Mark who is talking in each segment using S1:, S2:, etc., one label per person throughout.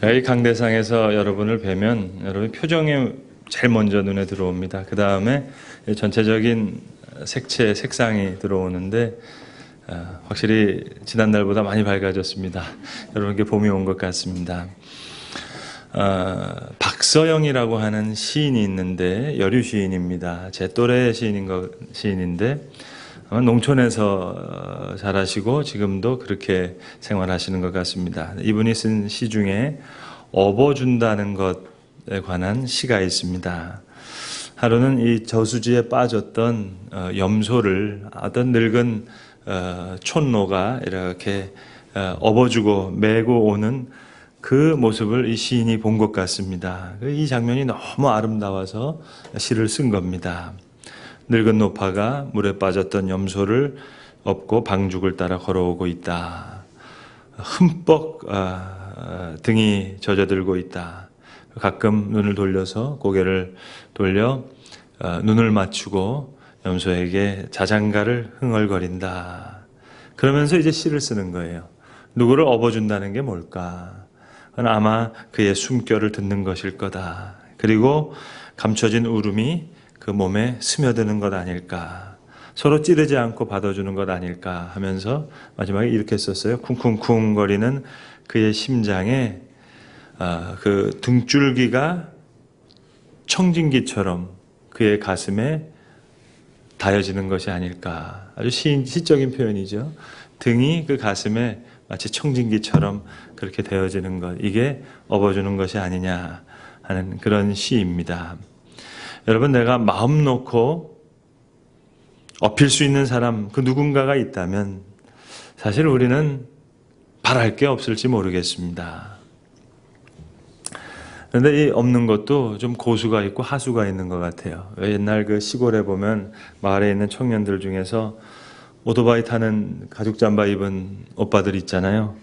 S1: 제가 이 강대상에서 여러분을 뵈면 여러분 표정이 제일 먼저 눈에 들어옵니다. 그 다음에 전체적인 색채, 색상이 들어오는데 확실히 지난달보다 많이 밝아졌습니다. 여러분께 봄이 온 것 같습니다. 박서영이라고 하는 시인이 있는데 여류 시인입니다. 제 또래 시인인데 아마 농촌에서 자라시고 지금도 그렇게 생활하시는 것 같습니다. 이분이 쓴 시 중에 업어준다는 것에 관한 시가 있습니다. 하루는 이 저수지에 빠졌던 염소를 어떤 늙은 촌노가 이렇게 업어주고 메고 오는 그 모습을 이 시인이 본 것 같습니다. 이 장면이 너무 아름다워서 시를 쓴 겁니다. 늙은 노파가 물에 빠졌던 염소를 업고 방죽을 따라 걸어오고 있다. 흠뻑 등이 젖어들고 있다. 가끔 눈을 돌려서 고개를 돌려 눈을 맞추고 염소에게 자장가를 흥얼거린다. 그러면서 이제 시를 쓰는 거예요. 누구를 업어준다는 게 뭘까? 그건 아마 그의 숨결을 듣는 것일 거다. 그리고 감춰진 울음이 그 몸에 스며드는 것 아닐까. 서로 찌르지 않고 받아주는 것 아닐까 하면서 마지막에 이렇게 썼어요. 쿵쿵쿵 거리는 그의 심장에 그 등줄기가 청진기처럼 그의 가슴에 닿여지는 것이 아닐까. 아주 시적인 표현이죠. 등이 그 가슴에 마치 청진기처럼 그렇게 되어지는 것. 이게 업어주는 것이 아니냐 하는 그런 시입니다. 여러분, 내가 마음 놓고 업힐 수 있는 사람, 그 누군가가 있다면 사실 우리는 바랄 게 없을지 모르겠습니다. 그런데 이 없는 것도 좀 고수가 있고 하수가 있는 것 같아요. 옛날 그 시골에 보면 마을에 있는 청년들 중에서 오토바이 타는 가죽 잠바 입은 오빠들 있잖아요.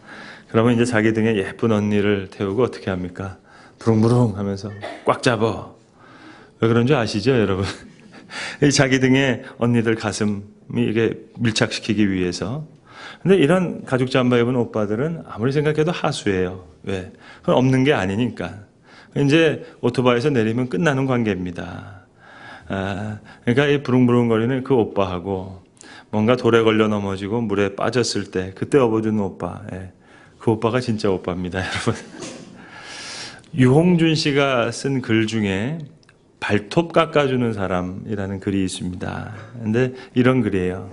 S1: 그러면 이제 자기 등에 예쁜 언니를 태우고 어떻게 합니까? 부릉부릉 하면서 꽉 잡아. 왜 그런 줄 아시죠, 여러분? 자기 등에 언니들 가슴이 이게 밀착시키기 위해서. 근데 이런 가죽 잠바 입은 오빠들은 아무리 생각해도 하수예요. 왜? 그건 없는 게 아니니까. 이제 오토바이에서 내리면 끝나는 관계입니다. 그러니까 이 부릉부릉거리는 그 오빠하고 뭔가 돌에 걸려 넘어지고 물에 빠졌을 때 그때 업어주는 오빠. 그 오빠가 진짜 오빠입니다, 여러분. 유홍준 씨가 쓴 글 중에 발톱 깎아주는 사람이라는 글이 있습니다. 근데 이런 글이에요.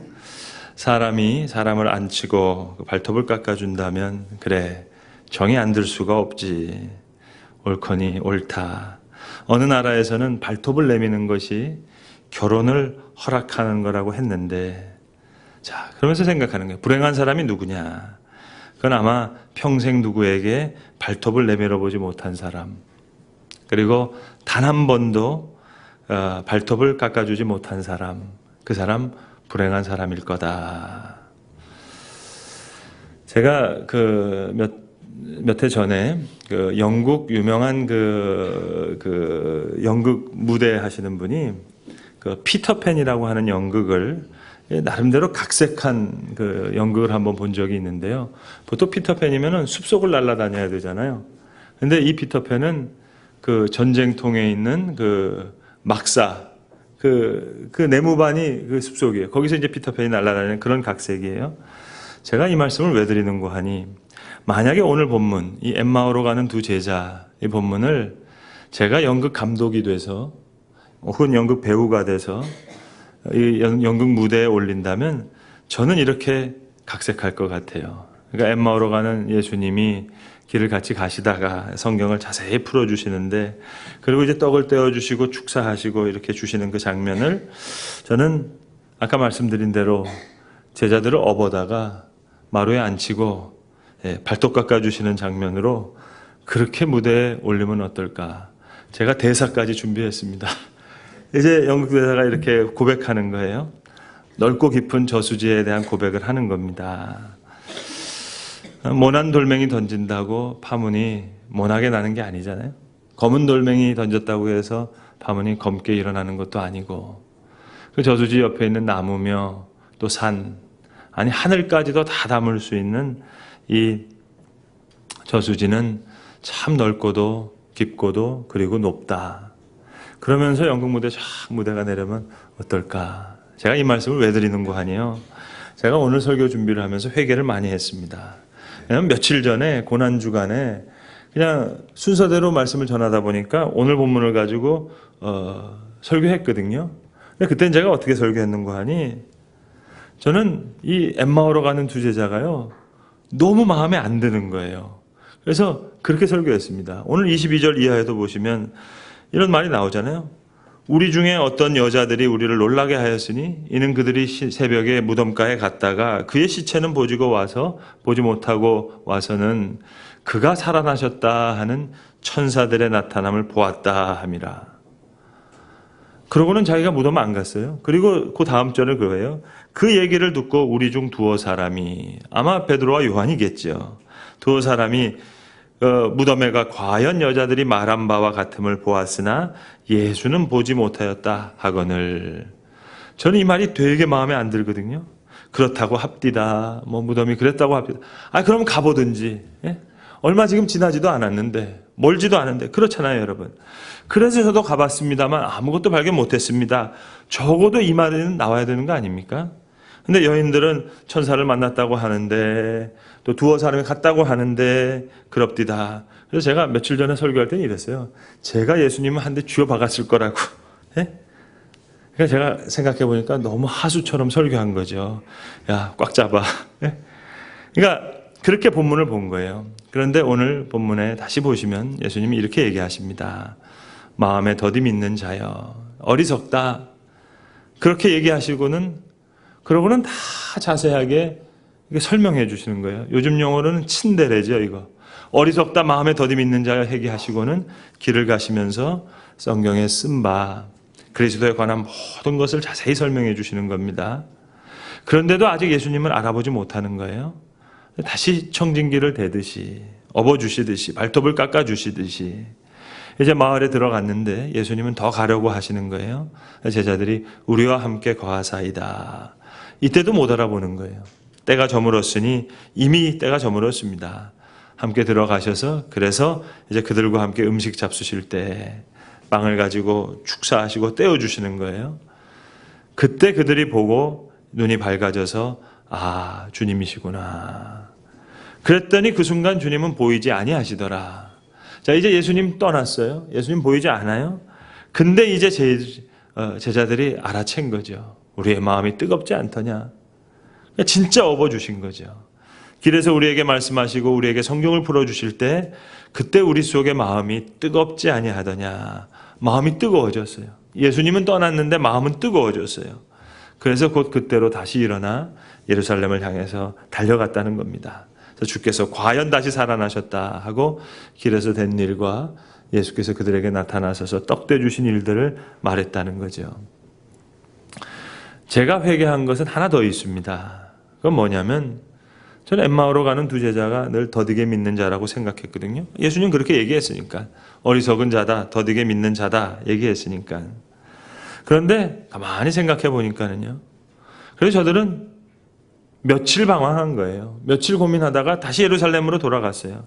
S1: 사람이 사람을 안 치고 발톱을 깎아준다면 그래, 정이 안 들 수가 없지. 옳거니 옳다. 어느 나라에서는 발톱을 내미는 것이 결혼을 허락하는 거라고 했는데, 자, 그러면서 생각하는 거예요. 불행한 사람이 누구냐? 그건 아마 평생 누구에게 발톱을 내밀어 보지 못한 사람, 그리고 단 한 번도 발톱을 깎아주지 못한 사람, 그 사람 불행한 사람일 거다. 제가 몇 해 전에 그 영국 유명한 그 연극 무대 하시는 분이 그 피터팬이라고 하는 연극을 나름대로 각색한 그 연극을 한번 본 적이 있는데요. 보통 피터팬이면은 숲속을 날아다녀야 되잖아요. 근데 이 피터팬은 그 전쟁통에 있는 그 막사, 그 내무반이 그 숲속이에요. 거기서 이제 피터팬이 날아다니는 그런 각색이에요. 제가 이 말씀을 왜 드리는고 하니, 만약에 오늘 본문, 이 엠마오로 가는 두 제자, 이 본문을 제가 연극 감독이 돼서, 혹은 연극 배우가 돼서, 이 연극 무대에 올린다면, 저는 이렇게 각색할 것 같아요. 그러니까 엠마오로 가는 예수님이 길을 같이 가시다가 성경을 자세히 풀어주시는데, 그리고 이제 떡을 떼어주시고 축사하시고 이렇게 주시는 그 장면을 저는 아까 말씀드린 대로 제자들을 업어다가 마루에 앉히고 발톱 깎아주시는 장면으로 그렇게 무대에 올리면 어떨까. 제가 대사까지 준비했습니다. 이제 연극 대사가 이렇게 고백하는 거예요. 넓고 깊은 저수지에 대한 고백을 하는 겁니다. 모난 돌멩이 던진다고 파문이 모나게 나는 게 아니잖아요. 검은 돌멩이 던졌다고 해서 파문이 검게 일어나는 것도 아니고, 그 저수지 옆에 있는 나무며 또 산, 아니 하늘까지도 다 담을 수 있는 이 저수지는 참 넓고도 깊고도 그리고 높다. 그러면서 연극 무대 쫙 무대가 내려면 어떨까? 제가 이 말씀을 왜 드리는 거 아니에요? 제가 오늘 설교 준비를 하면서 회개를 많이 했습니다. 왜냐면 며칠 전에 고난주간에 그냥 순서대로 말씀을 전하다 보니까 오늘 본문을 가지고 설교했거든요. 근데 그때는 제가 어떻게 설교했는가 하니 저는 이 엠마오로 가는 두 제자가요 너무 마음에 안 드는 거예요. 그래서 그렇게 설교했습니다. 오늘 22절 이하에도 보시면 이런 말이 나오잖아요. 우리 중에 어떤 여자들이 우리를 놀라게 하였으니 이는 그들이 새벽에 무덤가에 갔다가 그의 시체는 보지 못하고 와서는 그가 살아나셨다 하는 천사들의 나타남을 보았다 함이라. 그러고는 자기가 무덤 안 갔어요. 그리고 그 다음 절을 그거예요. 그 얘기를 듣고 우리 중 두어 사람이 아마 베드로와 요한이겠죠. 두어 사람이 무덤에가 과연 여자들이 말한 바와 같음을 보았으나 예수는 보지 못하였다 하거늘. 저는 이 말이 되게 마음에 안 들거든요. 그렇다고 합디다. 무덤이 그랬다고 합디다. 그럼 가보든지. 예? 얼마 지금 지나지도 않았는데 멀지도 않은데 그렇잖아요, 여러분. 그래서 저도 가봤습니다만 아무것도 발견 못했습니다. 적어도 이 말은 나와야 되는 거 아닙니까? 근데 여인들은 천사를 만났다고 하는데 또 두어 사람이 갔다고 하는데 그럽디다. 그래서 제가 며칠 전에 설교할 때는 이랬어요. 제가 예수님은 한 대 쥐어 박았을 거라고. 예? 그러니까 제가 생각해 보니까 너무 하수처럼 설교한 거죠. 야, 꽉 잡아. 예? 그러니까 그렇게 본문을 본 거예요. 그런데 오늘 본문에 다시 보시면 예수님이 이렇게 얘기하십니다. 마음에 더디 있는 자여 어리석다. 그렇게 얘기하시고는 그러고는 다 자세하게 설명해 주시는 거예요. 요즘 용어로는 친데레죠, 이거. 어리석다 마음에 더디 있는 자여 얘기하시고는 길을 가시면서 성경에 쓴 바 그리스도에 관한 모든 것을 자세히 설명해 주시는 겁니다. 그런데도 아직 예수님을 알아보지 못하는 거예요. 다시 청진기를 대듯이 업어주시듯이 발톱을 깎아주시듯이 이제 마을에 들어갔는데 예수님은 더 가려고 하시는 거예요. 제자들이 우리와 함께 거하사이다. 이때도 못 알아보는 거예요. 때가 저물었으니 이미 때가 저물었습니다. 함께 들어가셔서 그래서 이제 그들과 함께 음식 잡수실 때 빵을 가지고 축사하시고 떼어주시는 거예요. 그때 그들이 보고 눈이 밝아져서 아, 주님이시구나. 그랬더니 그 순간 주님은 보이지 아니하시더라. 자, 이제 예수님 떠났어요. 예수님 보이지 않아요. 근데 이제 제자들이 알아챈 거죠. 우리의 마음이 뜨겁지 않더냐. 진짜 업어주신 거죠. 길에서 우리에게 말씀하시고 우리에게 성경을 풀어주실 때 그때 우리 속의 마음이 뜨겁지 아니하더냐. 마음이 뜨거워졌어요. 예수님은 떠났는데 마음은 뜨거워졌어요. 그래서 곧 그때로 다시 일어나 예루살렘을 향해서 달려갔다는 겁니다. 그래서 주께서 과연 다시 살아나셨다 하고 길에서 된 일과 예수께서 그들에게 나타나셔서 떡대 주신 일들을 말했다는 거죠. 제가 회개한 것은 하나 더 있습니다. 그건 뭐냐면 저는 엠마오로 가는 두 제자가 늘 더디게 믿는 자라고 생각했거든요. 예수님 그렇게 얘기했으니까. 어리석은 자다, 더디게 믿는 자다 얘기했으니까. 그런데 가만히 생각해 보니까는요. 그래서 저들은 며칠 방황한 거예요. 며칠 고민하다가 다시 예루살렘으로 돌아갔어요.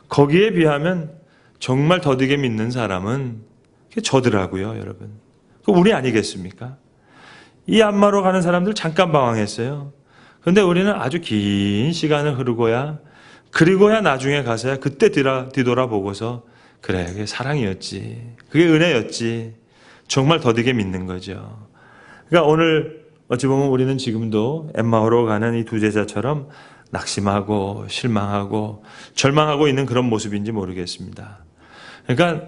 S1: 거기에 비하면 정말 더디게 믿는 사람은 저더라고요, 여러분. 우리 아니겠습니까? 이 안마로 가는 사람들 잠깐 방황했어요. 그런데 우리는 아주 긴 시간을 흐르고야 그리고야 나중에 가서야 그때 뒤돌아보고서 그래, 그게 사랑이었지. 그게 은혜였지. 정말 더디게 믿는 거죠. 그러니까 오늘 어찌 보면 우리는 지금도 엠마오로 가는 이 두 제자처럼 낙심하고 실망하고 절망하고 있는 그런 모습인지 모르겠습니다. 그러니까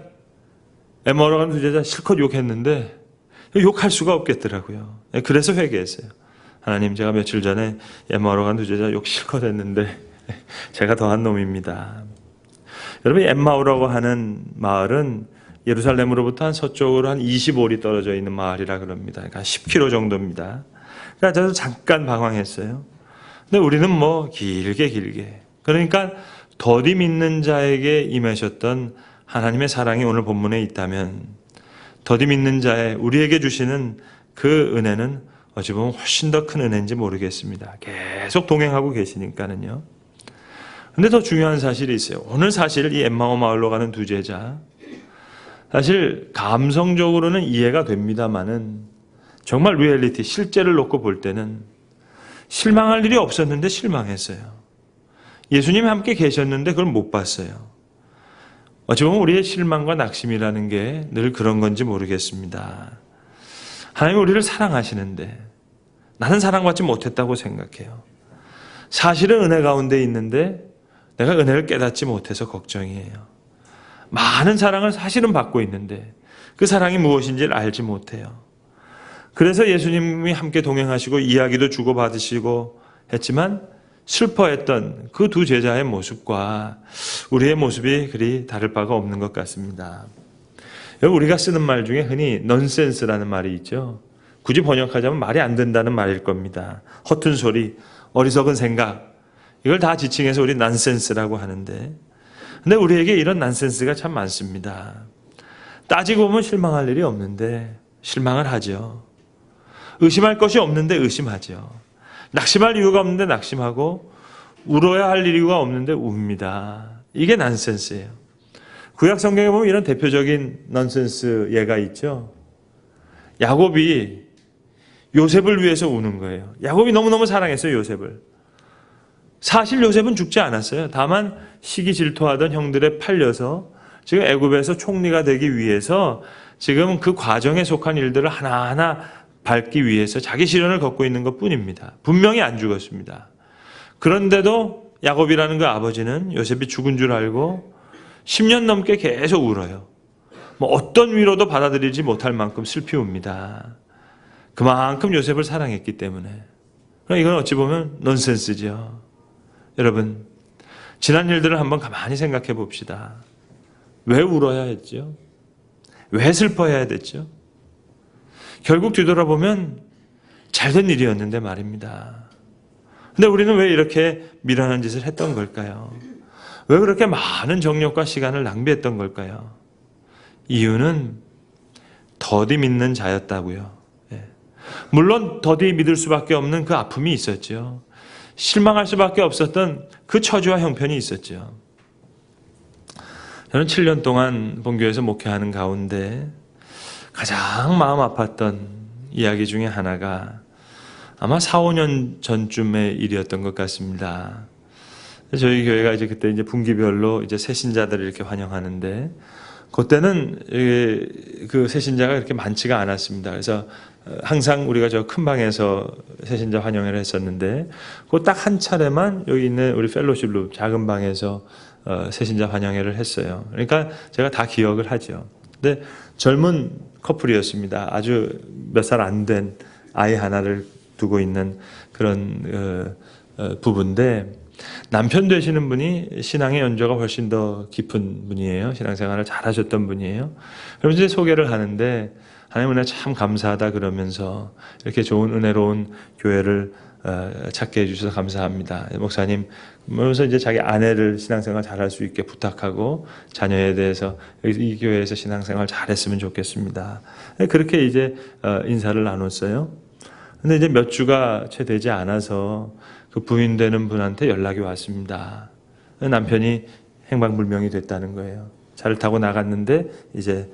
S1: 엠마오로 가는 두 제자 실컷 욕했는데 욕할 수가 없겠더라고요. 그래서 회개했어요. 하나님, 제가 며칠 전에 엠마오로 가는 두 제자 욕 실컷 했는데 제가 더한 놈입니다. 여러분, 엠마오라고 하는 마을은 예루살렘으로부터 한 서쪽으로 한 25里떨어져 있는 마을이라 그럽니다. 그러니까 10km 정도입니다. 그러니까 저도 잠깐 방황했어요. 근데 우리는 길게. 그러니까 더디 믿는 자에게 임하셨던 하나님의 사랑이 오늘 본문에 있다면 더디 믿는 자의 우리에게 주시는 그 은혜는 어찌 보면 훨씬 더 큰 은혜인지 모르겠습니다. 계속 동행하고 계시니까는요. 근데 더 중요한 사실이 있어요. 오늘 사실 이 엠마오 마을로 가는 두 제자, 사실 감성적으로는 이해가 됩니다만은 정말 리얼리티, 실제를 놓고 볼 때는 실망할 일이 없었는데 실망했어요. 예수님이 함께 계셨는데 그걸 못 봤어요. 어찌 보면 우리의 실망과 낙심이라는 게 늘 그런 건지 모르겠습니다. 하나님이 우리를 사랑하시는데 나는 사랑받지 못했다고 생각해요. 사실은 은혜 가운데 있는데 내가 은혜를 깨닫지 못해서 걱정이에요. 많은 사랑을 사실은 받고 있는데 그 사랑이 무엇인지를 알지 못해요. 그래서 예수님이 함께 동행하시고 이야기도 주고받으시고 했지만 슬퍼했던 그 두 제자의 모습과 우리의 모습이 그리 다를 바가 없는 것 같습니다. 우리가 쓰는 말 중에 흔히 넌센스라는 말이 있죠. 굳이 번역하자면 말이 안 된다는 말일 겁니다. 허튼 소리, 어리석은 생각, 이걸 다 지칭해서 우리 난센스라고 하는데, 근데 우리에게 이런 난센스가 참 많습니다. 따지고 보면 실망할 일이 없는데 실망을 하죠. 의심할 것이 없는데 의심하죠. 낙심할 이유가 없는데 낙심하고 울어야 할 이유가 없는데 웁니다. 이게 난센스예요. 구약 성경에 보면 이런 대표적인 넌센스 예가 있죠. 야곱이 요셉을 위해서 우는 거예요. 야곱이 너무너무 사랑했어요, 요셉을. 사실 요셉은 죽지 않았어요. 다만 시기 질투하던 형들에 팔려서 지금 애굽에서 총리가 되기 위해서 지금 그 과정에 속한 일들을 하나하나 밟기 위해서 자기 시련을 걷고 있는 것 뿐입니다. 분명히 안 죽었습니다. 그런데도 야곱이라는 그 아버지는 요셉이 죽은 줄 알고 10년 넘게 계속 울어요. 어떤 위로도 받아들이지 못할 만큼 슬피 웁니다. 그만큼 요셉을 사랑했기 때문에. 이건 어찌 보면 넌센스죠. 여러분, 지난 일들을 한번 가만히 생각해 봅시다. 왜 울어야 했죠? 왜 슬퍼해야 됐죠? 결국 뒤돌아보면 잘된 일이었는데 말입니다. 근데 우리는 왜 이렇게 미련한 짓을 했던 걸까요? 왜 그렇게 많은 정력과 시간을 낭비했던 걸까요? 이유는 더디 믿는 자였다고요. 물론 더디 믿을 수밖에 없는 그 아픔이 있었죠. 실망할 수밖에 없었던 그 처지와 형편이 있었죠. 저는 7년 동안 본교에서 목회하는 가운데 가장 마음 아팠던 이야기 중에 하나가 아마 4, 5년 전쯤의 일이었던 것 같습니다. 저희 교회가 이제 그때 이제 분기별로 이제 새신자들을 이렇게 환영하는데 그때는 그 새신자가 그렇게 많지가 않았습니다. 그래서 항상 우리가 저 큰 방에서 새신자 환영을 했었는데 그 딱 한 차례만 여기 있는 우리 펠로십 룸 작은 방에서 새신자 환영회를 했어요. 그러니까 제가 다 기억을 하죠. 근데 젊은 커플이었습니다. 아주 몇 살 안 된 아이 하나를 두고 있는 그런 부부인데 남편 되시는 분이 신앙의 연조가 훨씬 더 깊은 분이에요. 신앙생활을 잘하셨던 분이에요. 그럼 이제 소개를 하는데 하나님 은혜 참 감사하다 그러면서 이렇게 좋은 은혜로운 교회를 찾게 해주셔서 감사합니다. 목사님, 그러면서 이제 자기 아내를 신앙생활 잘할 수 있게 부탁하고 자녀에 대해서 이 교회에서 신앙생활 잘했으면 좋겠습니다. 그렇게 이제 인사를 나눴어요. 근데 이제 몇 주가 채 되지 않아서 그 부인 되는 분한테 연락이 왔습니다. 남편이 행방불명이 됐다는 거예요. 차를 타고 나갔는데 이제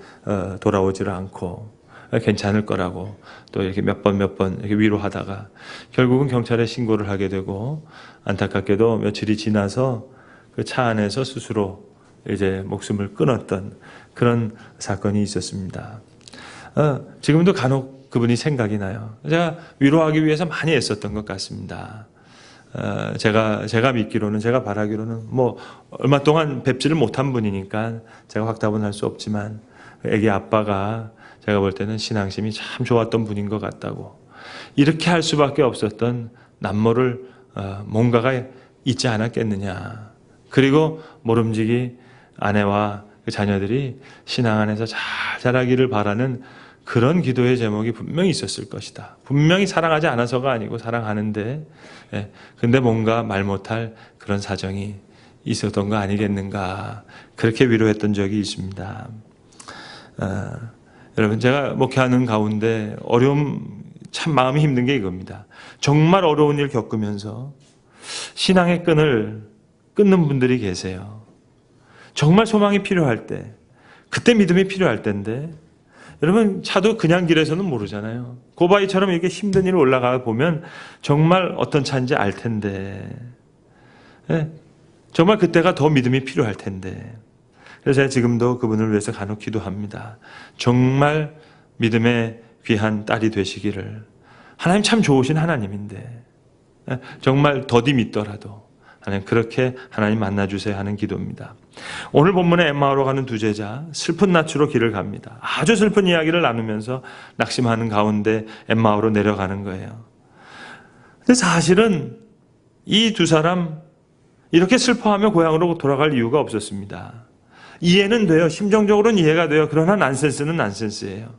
S1: 돌아오지를 않고 괜찮을 거라고 또 이렇게 몇 번 이렇게 위로하다가 결국은 경찰에 신고를 하게 되고 안타깝게도 며칠이 지나서 그 차 안에서 스스로 이제 목숨을 끊었던 그런 사건이 있었습니다. 지금도 간혹 그분이 생각이 나요. 제가 위로하기 위해서 많이 애썼던 것 같습니다. 제가 믿기로는, 제가 바라기로는 뭐 얼마 동안 뵙지를 못한 분이니까 제가 확답은 할 수 없지만 애기 아빠가 제가 볼 때는 신앙심이 참 좋았던 분인 것 같다고, 이렇게 할 수밖에 없었던 남모를 뭔가가 있지 않았겠느냐. 그리고 모름지기 아내와 그 자녀들이 신앙 안에서 잘 자라기를 바라는 그런 기도의 제목이 분명히 있었을 것이다. 분명히 사랑하지 않아서가 아니고 사랑하는데, 근데 뭔가 말 못할 그런 사정이 있었던 거 아니겠는가. 그렇게 위로했던 적이 있습니다. 여러분, 제가 목회하는 가운데 어려움, 참 마음이 힘든 게 이겁니다. 정말 어려운 일 겪으면서 신앙의 끈을 끊는 분들이 계세요. 정말 소망이 필요할 때, 그때 믿음이 필요할 때인데, 여러분 차도 그냥 길에서는 모르잖아요. 고바이처럼 이렇게 힘든 일 올라가 보면 정말 어떤 차인지 알 텐데, 정말 그때가 더 믿음이 필요할 텐데. 그래서 제가 지금도 그분을 위해서 간혹 기도합니다. 정말 믿음의 귀한 딸이 되시기를. 하나님 참 좋으신 하나님인데 정말 더디 믿더라도 하나님 그렇게 하나님 만나주세요 하는 기도입니다. 오늘 본문에 엠마오로 가는 두 제자 슬픈 낯으로 길을 갑니다. 아주 슬픈 이야기를 나누면서 낙심하는 가운데 엠마오로 내려가는 거예요. 근데 사실은 이 두 사람 이렇게 슬퍼하며 고향으로 돌아갈 이유가 없었습니다. 이해는 돼요. 심정적으로는 이해가 돼요. 그러나 난센스는 난센스예요.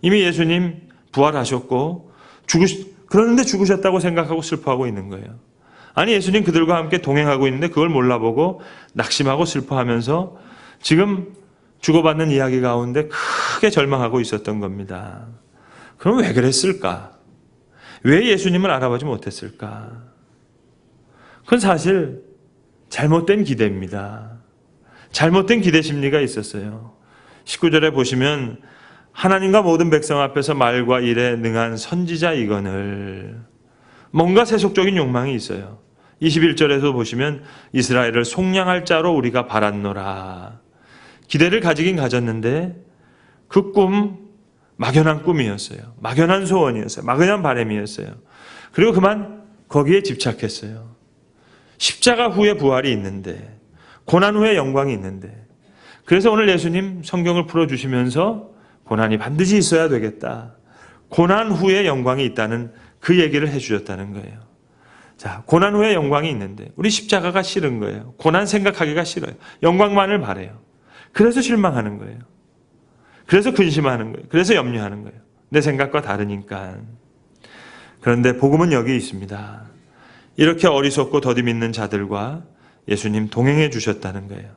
S1: 이미 예수님 부활하셨고 그러는데 죽으셨다고 생각하고 슬퍼하고 있는 거예요. 아니 예수님 그들과 함께 동행하고 있는데 그걸 몰라보고 낙심하고 슬퍼하면서 지금 주고받는 이야기 가운데 크게 절망하고 있었던 겁니다. 그럼 왜 그랬을까? 왜 예수님을 알아보지 못했을까? 그건 사실 잘못된 기대입니다. 잘못된 기대 심리가 있었어요. 19절에 보시면 하나님과 모든 백성 앞에서 말과 일에 능한 선지자 이건을 뭔가 세속적인 욕망이 있어요. 21절에도 보시면 이스라엘을 속량할 자로 우리가 바랐노라. 기대를 가지긴 가졌는데 그 꿈 막연한 꿈이었어요. 막연한 소원이었어요. 막연한 바람이었어요. 그리고 그만 거기에 집착했어요. 십자가 후에 부활이 있는데 고난 후에 영광이 있는데 그래서 오늘 예수님 성경을 풀어주시면서 고난이 반드시 있어야 되겠다. 고난 후에 영광이 있다는 그 얘기를 해주셨다는 거예요. 자, 고난 후에 영광이 있는데 우리 십자가가 싫은 거예요. 고난 생각하기가 싫어요. 영광만을 바라요. 그래서 실망하는 거예요. 그래서 근심하는 거예요. 그래서 염려하는 거예요. 내 생각과 다르니까. 그런데 복음은 여기 있습니다. 이렇게 어리석고 더디 믿는 자들과 예수님 동행해 주셨다는 거예요.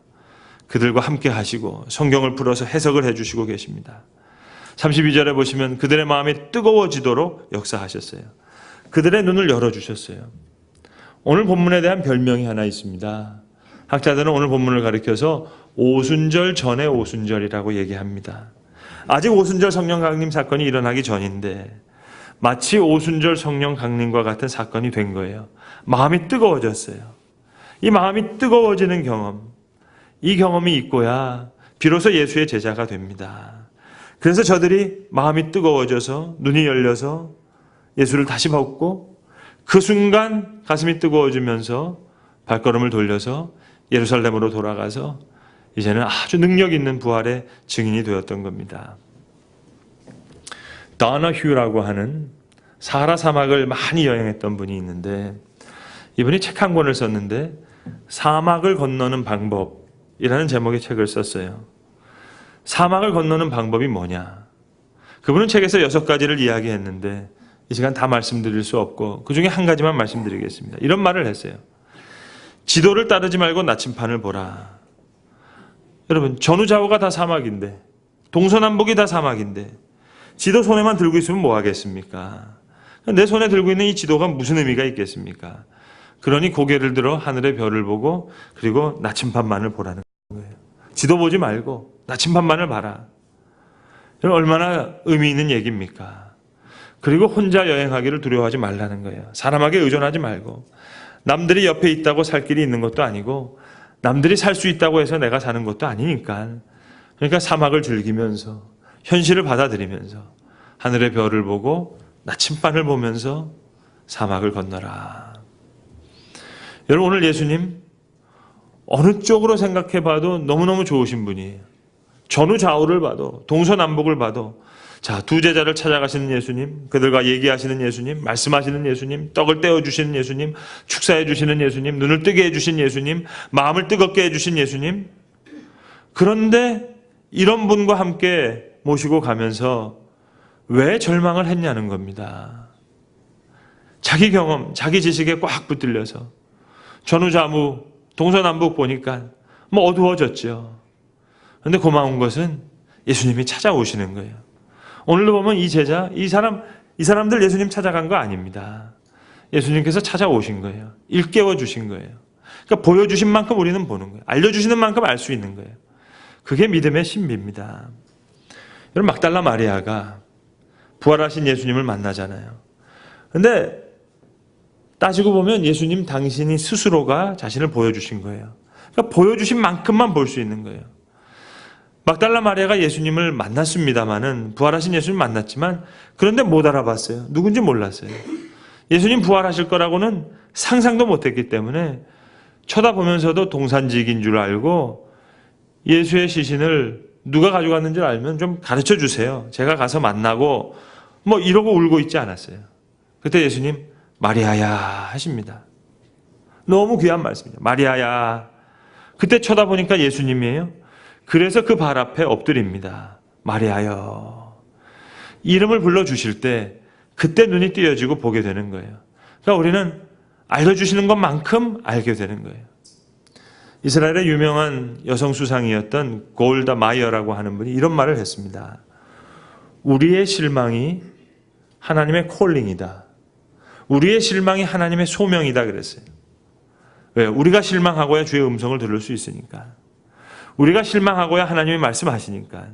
S1: 그들과 함께 하시고 성경을 풀어서 해석을 해 주시고 계십니다. 32절에 보시면 그들의 마음이 뜨거워지도록 역사하셨어요. 그들의 눈을 열어주셨어요. 오늘 본문에 대한 별명이 하나 있습니다. 학자들은 오늘 본문을 가리켜서 오순절 전의 오순절이라고 얘기합니다. 아직 오순절 성령 강림 사건이 일어나기 전인데 마치 오순절 성령 강림과 같은 사건이 된 거예요. 마음이 뜨거워졌어요. 이 마음이 뜨거워지는 경험, 이 경험이 있고야 비로소 예수의 제자가 됩니다. 그래서 저들이 마음이 뜨거워져서 눈이 열려서 예수를 다시 봤고 그 순간 가슴이 뜨거워지면서 발걸음을 돌려서 예루살렘으로 돌아가서 이제는 아주 능력 있는 부활의 증인이 되었던 겁니다. 더너휴라고 하는 사하라 사막을 많이 여행했던 분이 있는데 이분이 책 한 권을 썼는데 사막을 건너는 방법이라는 제목의 책을 썼어요. 사막을 건너는 방법이 뭐냐? 그분은 책에서 6가지를 이야기했는데 이 시간 다 말씀드릴 수 없고 그 중에 한 가지만 말씀드리겠습니다. 이런 말을 했어요. 지도를 따르지 말고 나침판을 보라. 여러분 전후좌우가 다 사막인데 동서남북이 다 사막인데 지도 손에만 들고 있으면 뭐 하겠습니까? 내 손에 들고 있는 이 지도가 무슨 의미가 있겠습니까? 그러니 고개를 들어 하늘의 별을 보고 그리고 나침판만을 보라는 거예요. 지도 보지 말고 나침판만을 봐라. 얼마나 의미 있는 얘기입니까? 그리고 혼자 여행하기를 두려워하지 말라는 거예요. 사람에게 의존하지 말고 남들이 옆에 있다고 살 길이 있는 것도 아니고 남들이 살 수 있다고 해서 내가 사는 것도 아니니까 그러니까 사막을 즐기면서 현실을 받아들이면서 하늘의 별을 보고 나침반을 보면서 사막을 건너라. 여러분 오늘 예수님 어느 쪽으로 생각해봐도 너무너무 좋으신 분이에요. 전후좌우를 봐도 동서남북을 봐도 자, 두 제자를 찾아가시는 예수님, 그들과 얘기하시는 예수님, 말씀하시는 예수님, 떡을 떼어주시는 예수님, 축사해 주시는 예수님, 눈을 뜨게 해주신 예수님, 마음을 뜨겁게 해주신 예수님. 그런데 이런 분과 함께 모시고 가면서 왜 절망을 했냐는 겁니다. 자기 경험, 자기 지식에 꽉 붙들려서 전후좌우, 동서남북 보니까 뭐 어두워졌죠. 그런데 고마운 것은 예수님이 찾아오시는 거예요. 오늘도 보면 이 제자, 이 사람들 예수님 찾아간 거 아닙니다. 예수님께서 찾아오신 거예요. 일깨워 주신 거예요. 그러니까 보여주신 만큼 우리는 보는 거예요. 알려주시는 만큼 알 수 있는 거예요. 그게 믿음의 신비입니다. 여러분, 막달라 마리아가 부활하신 예수님을 만나잖아요. 근데 따지고 보면 예수님 당신이 스스로가 자신을 보여주신 거예요. 그러니까 보여주신 만큼만 볼 수 있는 거예요. 막달라 마리아가 예수님을 만났습니다마는, 부활하신 예수님 만났지만, 그런데 못 알아봤어요. 누군지 몰랐어요. 예수님 부활하실 거라고는 상상도 못했기 때문에 쳐다보면서도 동산지기인 줄 알고, 예수의 시신을 누가 가져갔는 줄 알면 좀 가르쳐 주세요. 제가 가서 만나고 뭐 이러고 울고 있지 않았어요. 그때 예수님 마리아야 하십니다. 너무 귀한 말씀이죠. 마리아야. 그때 쳐다보니까 예수님이에요. 그래서 그 발 앞에 엎드립니다. 마리아여. 이름을 불러주실 때 그때 눈이 띄어지고 보게 되는 거예요. 그러니까 우리는 알려주시는 것만큼 알게 되는 거예요. 이스라엘의 유명한 여성 수상이었던 골다 마이어라고 하는 분이 이런 말을 했습니다. 우리의 실망이 하나님의 콜링이다. 우리의 실망이 하나님의 소명이다 그랬어요. 왜요? 우리가 실망하고야 주의 음성을 들을 수 있으니까. 우리가 실망하고야 하나님이 말씀하시니까.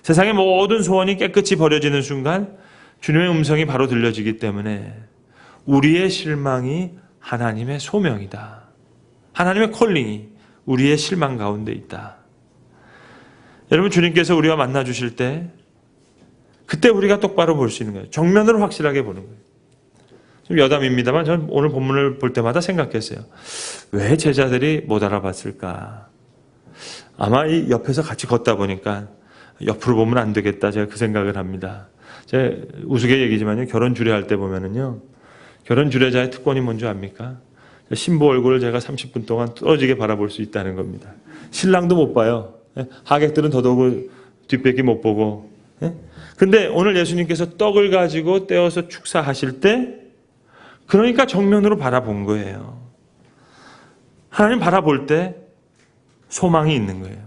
S1: 세상의 모든 소원이 깨끗이 버려지는 순간 주님의 음성이 바로 들려지기 때문에 우리의 실망이 하나님의 소명이다. 하나님의 콜링이 우리의 실망 가운데 있다. 여러분, 주님께서 우리와 만나 주실 때 그때 우리가 똑바로 볼 수 있는 거예요. 정면으로 확실하게 보는 거예요. 좀 여담입니다만 저는 오늘 본문을 볼 때마다 생각했어요. 왜 제자들이 못 알아봤을까? 아마 이 옆에서 같이 걷다 보니까 옆으로 보면 안 되겠다, 제가 그 생각을 합니다. 제가 우스개 얘기지만요, 결혼 주례할 때 보면은요, 결혼 주례자의 특권이 뭔지 압니까? 신부 얼굴을 제가 30분 동안 떨어지게 바라볼 수 있다는 겁니다. 신랑도 못 봐요. 하객들은 더더욱 뒷밖에 못 보고. 근데 오늘 예수님께서 떡을 가지고 떼어서 축사하실 때 그러니까 정면으로 바라본 거예요. 하나님 바라볼 때 소망이 있는 거예요.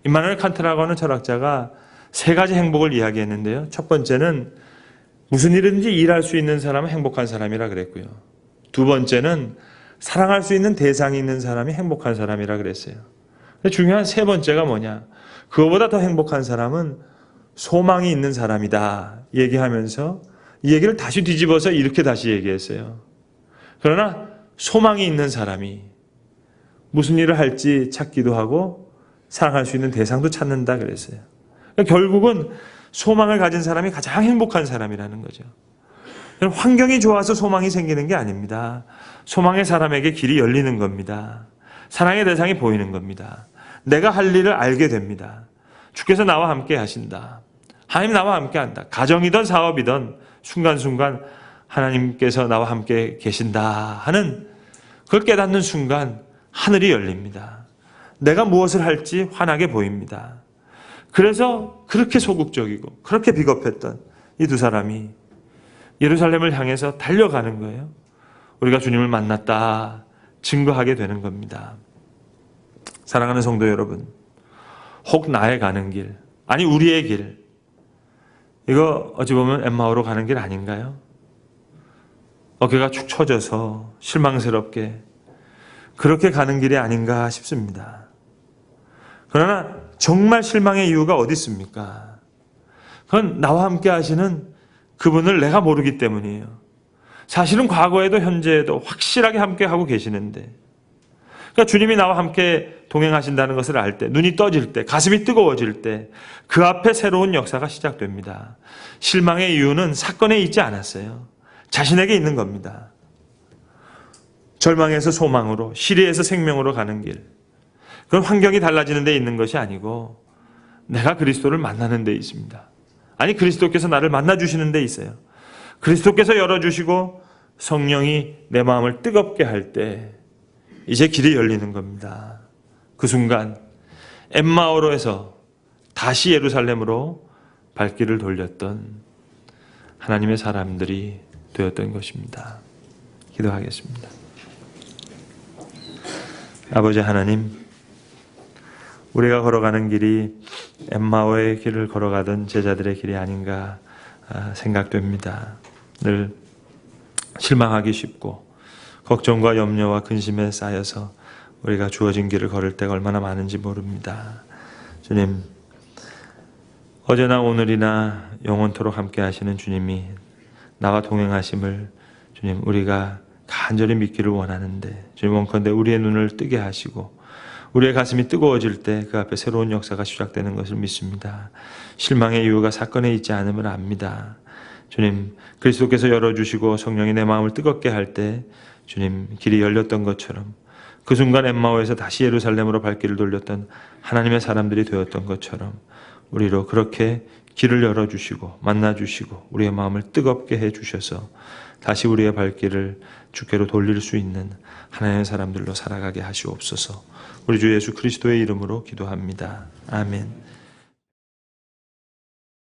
S1: 임마누엘 칸트라고 하는 철학자가 세 가지 행복을 이야기했는데요. 첫 번째는 무슨 일이든지 일할 수 있는 사람은 행복한 사람이라 그랬고요. 두 번째는 사랑할 수 있는 대상이 있는 사람이 행복한 사람이라 그랬어요. 근데 중요한 세 번째가 뭐냐? 그거보다 더 행복한 사람은 소망이 있는 사람이다 얘기하면서 이 얘기를 다시 뒤집어서 이렇게 다시 얘기했어요. 그러나 소망이 있는 사람이 무슨 일을 할지 찾기도 하고 사랑할 수 있는 대상도 찾는다 그랬어요. 그러니까 결국은 소망을 가진 사람이 가장 행복한 사람이라는 거죠. 환경이 좋아서 소망이 생기는 게 아닙니다. 소망의 사람에게 길이 열리는 겁니다. 사랑의 대상이 보이는 겁니다. 내가 할 일을 알게 됩니다. 주께서 나와 함께 하신다. 하나님 나와 함께 한다. 가정이든 사업이든 순간순간 하나님께서 나와 함께 계신다 하는 그걸 깨닫는 순간 하늘이 열립니다. 내가 무엇을 할지 환하게 보입니다. 그래서 그렇게 소극적이고 그렇게 비겁했던 이 두 사람이 예루살렘을 향해서 달려가는 거예요. 우리가 주님을 만났다 증거하게 되는 겁니다. 사랑하는 성도 여러분, 혹 나의 가는 길, 아니 우리의 길, 이거 어찌 보면 엠마오로 가는 길 아닌가요? 어깨가 축 처져서 실망스럽게 그렇게 가는 길이 아닌가 싶습니다. 그러나 정말 실망의 이유가 어디 있습니까? 그건 나와 함께 하시는 그분을 내가 모르기 때문이에요. 사실은 과거에도 현재에도 확실하게 함께 하고 계시는데, 그러니까 주님이 나와 함께 동행하신다는 것을 알 때, 눈이 떠질 때, 가슴이 뜨거워질 때 그 앞에 새로운 역사가 시작됩니다. 실망의 이유는 사건에 있지 않았어요. 자신에게 있는 겁니다. 절망에서 소망으로, 시리에서 생명으로 가는 길, 그건 환경이 달라지는 데 있는 것이 아니고 내가 그리스도를 만나는 데 있습니다. 아니, 그리스도께서 나를 만나주시는 데 있어요. 그리스도께서 열어주시고 성령이 내 마음을 뜨겁게 할 때 이제 길이 열리는 겁니다. 그 순간 엠마오로에서 다시 예루살렘으로 발길을 돌렸던 하나님의 사람들이 되었던 것입니다. 기도하겠습니다. 아버지 하나님, 우리가 걸어가는 길이 엠마오의 길을 걸어가던 제자들의 길이 아닌가 생각됩니다. 늘 실망하기 쉽고 걱정과 염려와 근심에 쌓여서 우리가 주어진 길을 걸을 때가 얼마나 많은지 모릅니다. 주님, 어제나 오늘이나 영원토록 함께 하시는 주님이 나와 동행하심을 주님 우리가 간절히 믿기를 원하는데 주님 원컨대 우리의 눈을 뜨게 하시고 우리의 가슴이 뜨거워질 때 그 앞에 새로운 역사가 시작되는 것을 믿습니다. 실망의 이유가 사건에 있지 않음을 압니다. 주님, 그리스도께서 열어주시고 성령이 내 마음을 뜨겁게 할 때 주님 길이 열렸던 것처럼 그 순간 엠마오에서 다시 예루살렘으로 발길을 돌렸던 하나님의 사람들이 되었던 것처럼 우리로 그렇게 길을 열어주시고 만나주시고 우리의 마음을 뜨겁게 해주셔서 다시 우리의 발길을 주께로 돌릴 수 있는 하나님의 사람들로 살아가게 하시옵소서. 우리 주 예수 그리스도의 이름으로 기도합니다. 아멘.